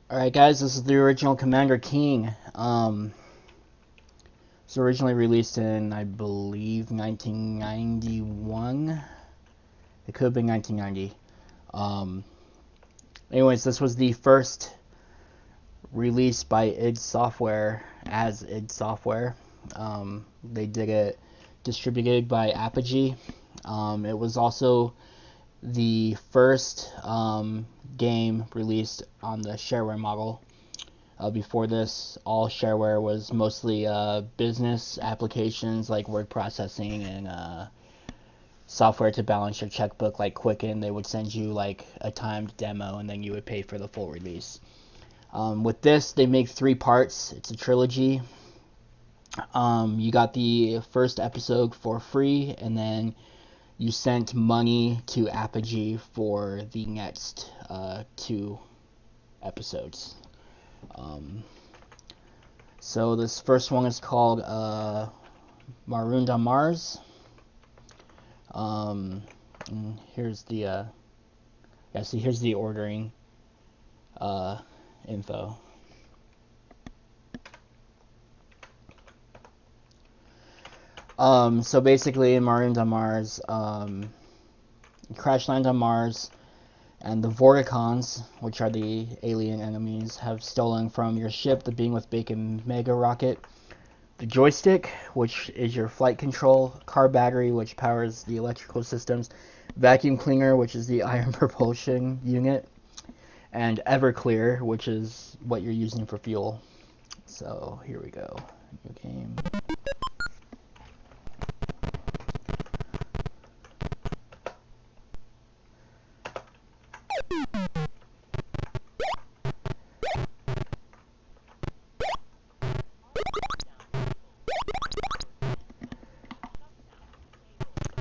Alright guys, this is the original Commander King. It's originally released in, I believe, 1991. It could have been 1990. Anyways, this was the first release by id Software as id Software. They did it distributed by Apogee. It was also the first game released on the Shareware model. Before this, all Shareware was mostly business applications like word processing and software to balance your checkbook like Quicken. They would send you like a timed demo and then you would pay for the full release. With this, they make 3 parts. It's a trilogy. You got the first episode for free, and then you sent money to Apogee for the next 2 episodes. So this first one is called Marooned on Mars. Here's the here's the ordering info. So basically in Marooned on Mars, crash land on Mars, and the Voritcons, which are the alien enemies, have stolen from your ship the Being with Bacon mega rocket, the joystick, which is your flight control, car battery, which powers the electrical systems, vacuum cleaner, which is the iron propulsion unit, and Everclear, which is what you're using for fuel. So here we go. New game.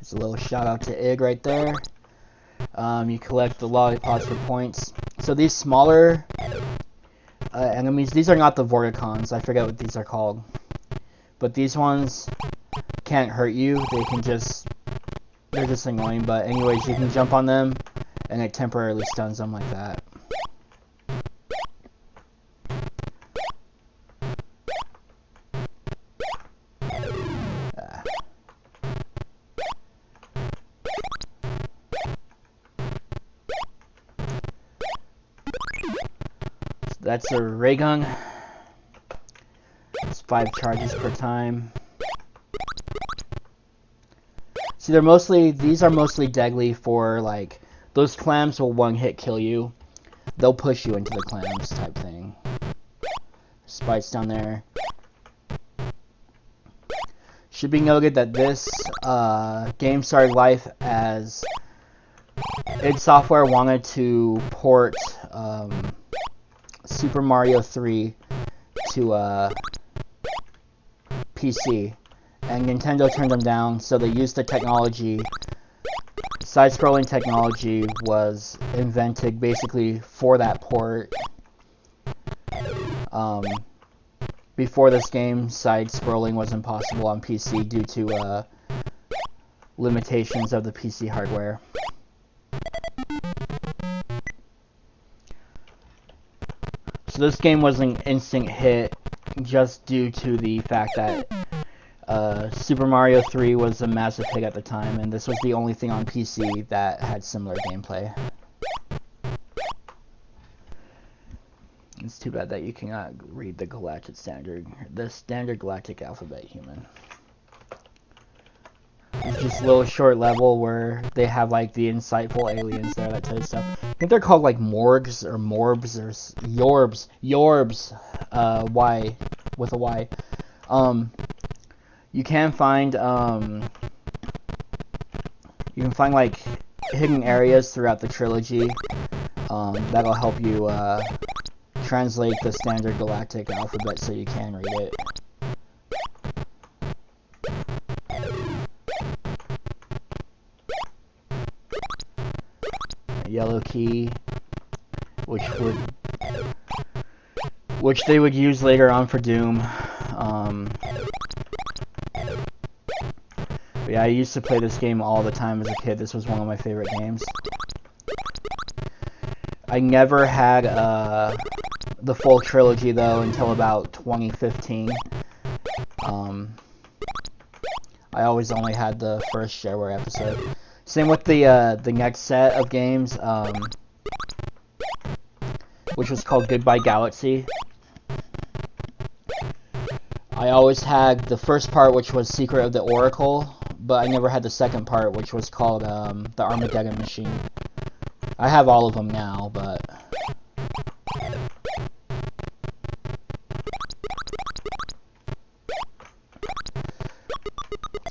It's a little shout out to Ig right there. You collect the lollipops for points. So these smaller enemies, these are not the Voritcons. I forget what these are called. But these ones can't hurt you. They're just annoying. But anyways, you can jump on them and it temporarily stuns them like that. That's a ray gun. It's 5 charges per time. See, these are mostly deadly for, like, those clams will one-hit kill you. They'll push you into the clams type thing. Spikes down there. Should be noted that this game started life as id Software wanted to port Super Mario 3 to PC, and Nintendo turned them down, so they used the technology. Side-scrolling technology was invented basically for that port. Before this game, side-scrolling was impossible on PC due to limitations of the PC hardware. So this game was an instant hit just due to the fact that Super Mario 3 was a massive hit at the time, and this was the only thing on PC that had similar gameplay. It's too bad that you cannot read the standard galactic alphabet human. It's just a little short level where they have like the insightful aliens there, that type of stuff. I think they're called like Morgs or Morbs or Yorbs, Y, with a Y. You can find like hidden areas throughout the trilogy that'll help you translate the standard galactic alphabet so you can read it. A yellow key, which they would use later on for Doom. But yeah, I used to play this game all the time as a kid. This was one of my favorite games. I never had the full trilogy though until about 2015. I always only had the first Shareware episode. Same with the next set of games, which was called Goodbye Galaxy. I always had the first part, which was Secret of the Oracle, but I never had the second part, which was called the Armageddon Machine. I have all of them now, but...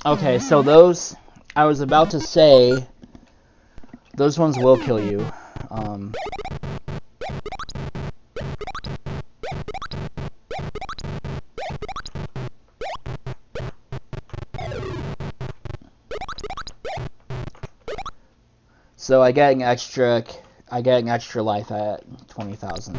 Okay, so those, I was about to say, those ones will kill you. So I get an extra life at 20,000.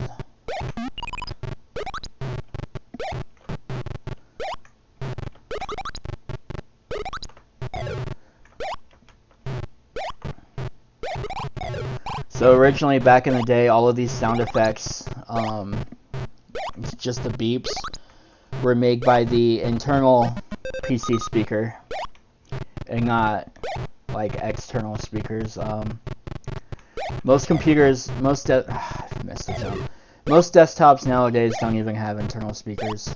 So originally, back in the day, all of these sound effects, just the beeps, were made by the internal PC speaker, and not like external speakers. Most computers, most desktops nowadays don't even have internal speakers.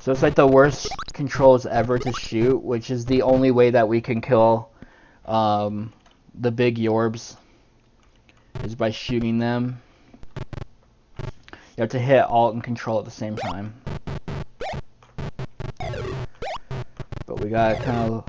So it's like the worst controls ever to shoot, which is the only way that we can kill the big Yorbs, is by shooting them. You have to hit Alt and Control at the same time. But we gotta kind of...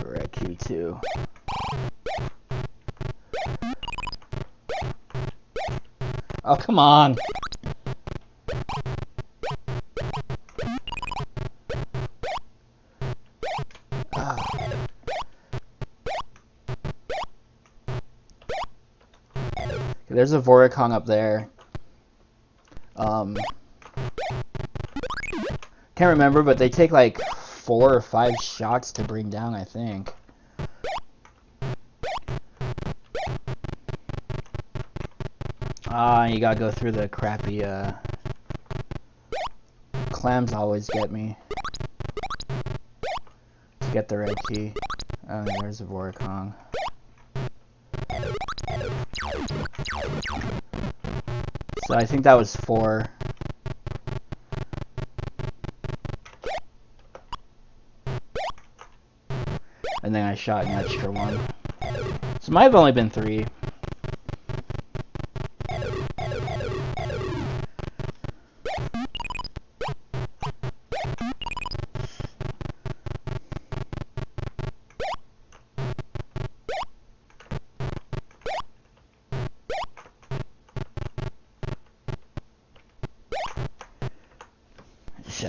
We're at Q2. Oh, come on! There's a Voritcon up there. Can't remember, but they take like 4 or 5 shots to bring down, I think. You gotta go through the crappy, clams always get me. To get the red key. Oh, there's a Voritcon. So I think that was 4. And then I shot an extra one. So it might have only been 3.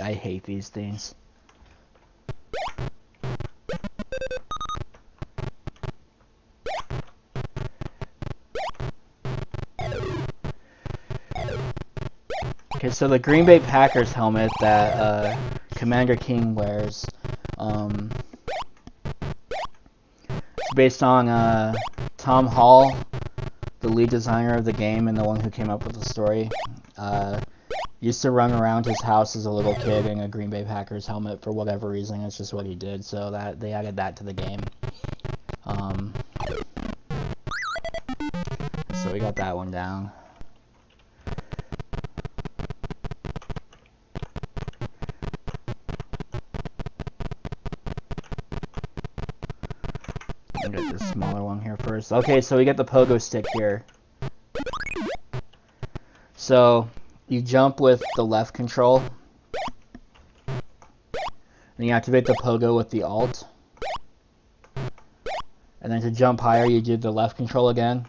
I hate these things. Okay, so the Green Bay Packers helmet that Commander King wears, it's based on Tom Hall, the lead designer of the game and the one who came up with the story. Used to run around his house as a little kid in a Green Bay Packers helmet for whatever reason. It's just what he did, so that they added that to the game. So we got that one down. I'll get this smaller one here first. Okay, so we get the pogo stick here. So you jump with the left control, and you activate the pogo with the alt. And then to jump higher, you do the left control again.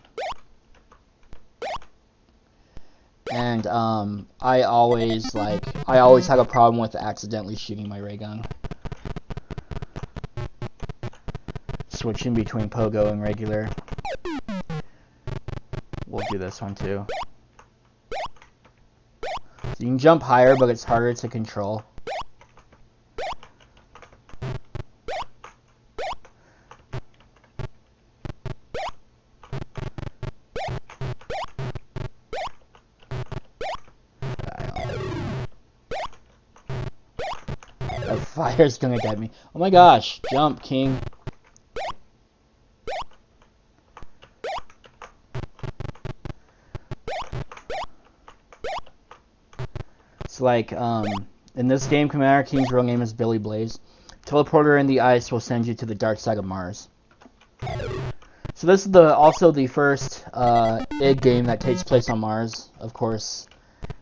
And I always have a problem with accidentally shooting my ray gun. Switching between pogo and regular. We'll do this one too. So you can jump higher, but it's harder to control. That fire's gonna get me. Oh my gosh, jump, king. It's like, in this game, Commander King's real name is Billy Blaze. Teleporter in the ice will send you to the dark side of Mars. So this is also the first id game that takes place on Mars. Of course,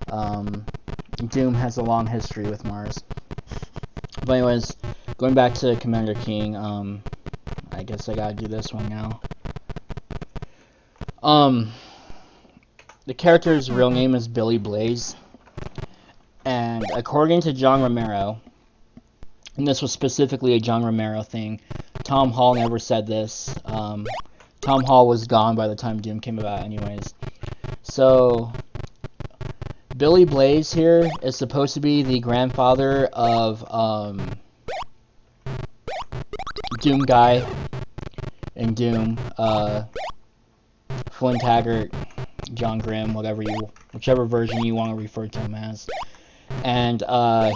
Doom has a long history with Mars. But anyways, going back to Commander King, I guess I gotta do this one now. The character's real name is Billy Blaze. And according to John Romero, and this was specifically a John Romero thing, Tom Hall never said this. Tom Hall was gone by the time Doom came about anyways. So, Billy Blaze here is supposed to be the grandfather of Doom Guy in Doom, Flynn Taggart, John Grimm, whichever version you want to refer to him as. And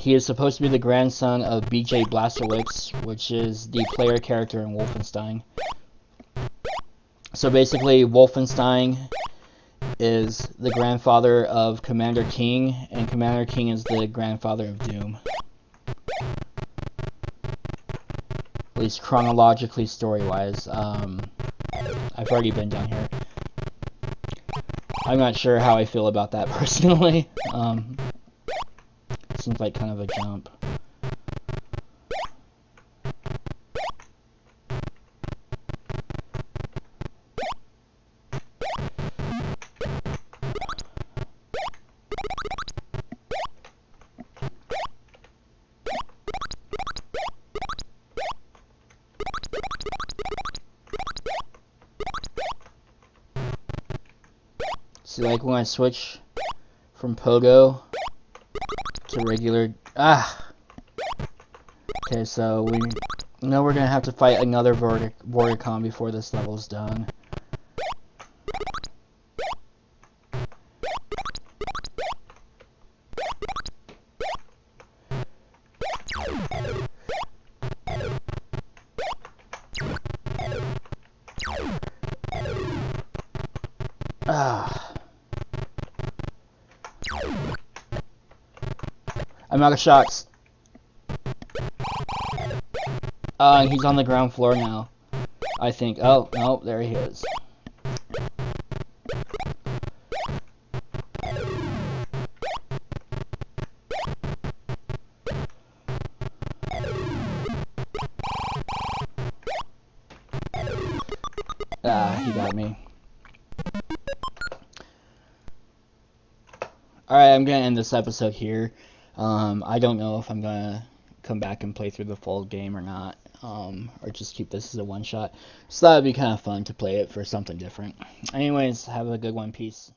he is supposed to be the grandson of B.J. Blazkowicz, which is the player character in Wolfenstein. So basically, Wolfenstein is the grandfather of Commander King, and Commander King is the grandfather of Doom. At least chronologically, story-wise. I've already been down here. I'm not sure how I feel about that personally. Seems like kind of a jump. See, like when I switch from pogo to regular. Okay, so we know we're gonna have to fight another Voritcon before this level's done. I'm out of shots. He's on the ground floor now, I think. Oh, no, there he is. He got me. Alright, I'm gonna end this episode here. I don't know if I'm gonna come back and play through the full game or not, or just keep this as a one-shot. So that would be kind of fun to play it for something different. Anyways, have a good one. Peace.